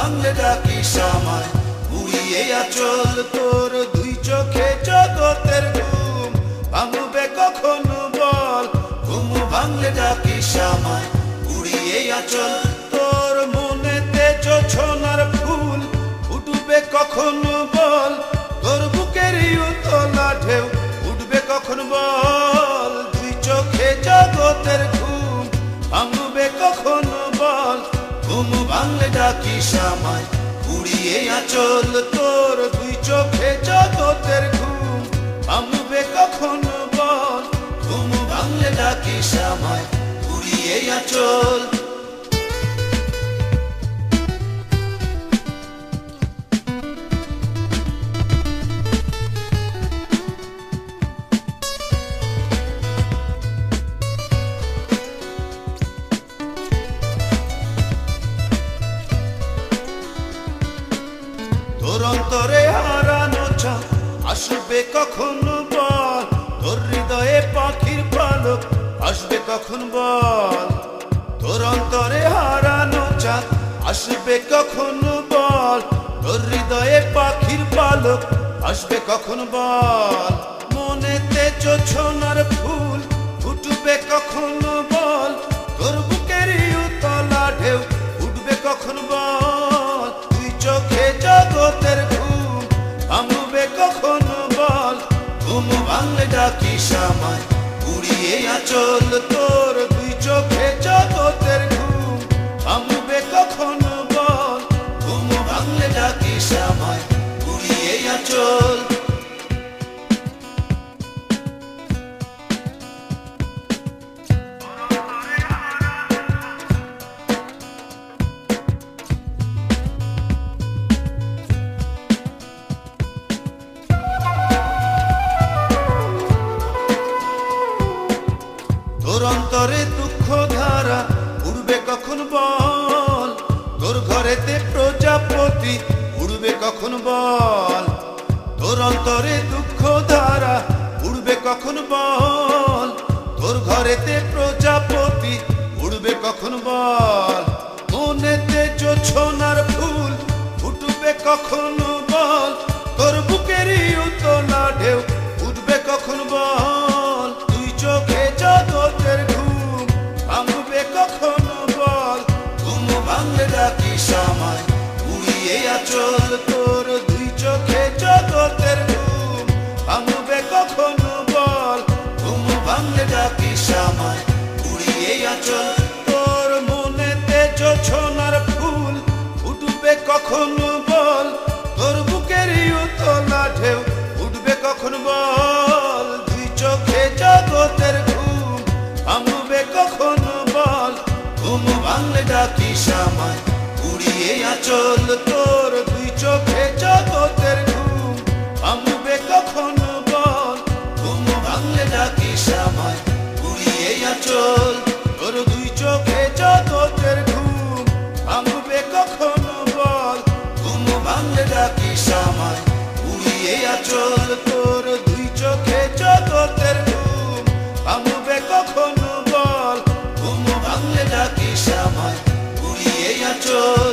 ভাঙলে ডাকিস আমায়, উড়িয়ে আঁচল তোর দুই চোখে জগতের ঘুম ভাঙবে কখন বল, ঘুম ভাঙলে ডাকিস আমায়, উড়িয়ে আঁচল তোর মনেতে জোছনার ফুল ফুটবে কখন বল, তোর বুকের উতলা ঢেউ উঠবে কখন বল, দুই চোখে জগতের ঘুম ভাঙবে কখন বল, ঘুম ভাঙলে ডাকিস আমায়, উড়িয়ে আঁচল তোর দুই চোখে জগতের ঘুম ভাঙবে কখন বল, ঘুম ভাঙলে ডাকিস আমায়, উড়িয়ে আঁচল। তোর অন্তরে হারানো চাঁদ আসবে কখন বল, তোর হৃদয়ে পাখির পালক আসবে কখন বল, তোর অন্তরে হারানো চাঁদ আসবে কখন বল, তোর হৃদয়ে পাখির পালক আসবে কখন বল, মনেতে জোছনার ফুল ফুটবে কখন বল, তোর বুকের উতলা ঢেউ উঠবে কখন বল, তুই চোখে জগতের ঘুম ভাঙবে কখন বল, ঘুম ভাঙলে ডাকিস আমায়, উড়িয়ে আঁচল তোর দুই চোখে জগতের ঘুম ভাঙবে কখন বল, ঘুম ভাঙলে ডাকিস আমায়, উড়িয়ে আঁচল। তোর অন্তরে দুঃখ ধারা উড়বে কখন বল, তোর ঘরেতে প্রজাপতি উড়বে কখন বল, তোর অন্তরে দুঃখ ধারা উড়বে কখন বল, তোর ঘরেতে প্রজাপতি উড়বে কখন বল, মনেতে জোছনার ফুল ফুটবে কখন বল, তোর বুকের উতলা ঢেউ উঠবে কখন বল, তুই চোখে জগতের ঘুম ভাঙবে কখন বল, ঘুম ভাঙলে ডাকিস আমায়, উড়িয়ে আঁচল তোর দুই চোখে জগতের ঘুম ভাঙবে কখন বল, ঘুম ভাঙলে ডাকিস আমায়, উড়িয়ে আঁচল তোর মনেতে জোছনার ফুল ফুটবে কখন বল, তোর বুকের উতলা ঢেউ উঠবে কখন বল, দুই চোখে জগতের ঘুম ভাঙবে কখন বল, ঘুম ভাঙলে ডাকিস আমায়, উড়িয়ে আঁচল তোর দুই চোখে জগতের ঘুম ভাঙবে কখন বল, ঘুম ভাঙলে ডাকিস আমায়, উড়িয়ে আঁচল তোর দুই চোখে জগতের ঘুম ভাঙবে কখন বল, ঘুম ভাঙলে ডাকিস আমায়, উড়িয়ে আঁচল তোর দুই চোখে জগতের ঘুম ভাঙবে কখন বল, ঘুম ভাঙলে ডাকিস আমায়, উড়িয়ে আঁচল।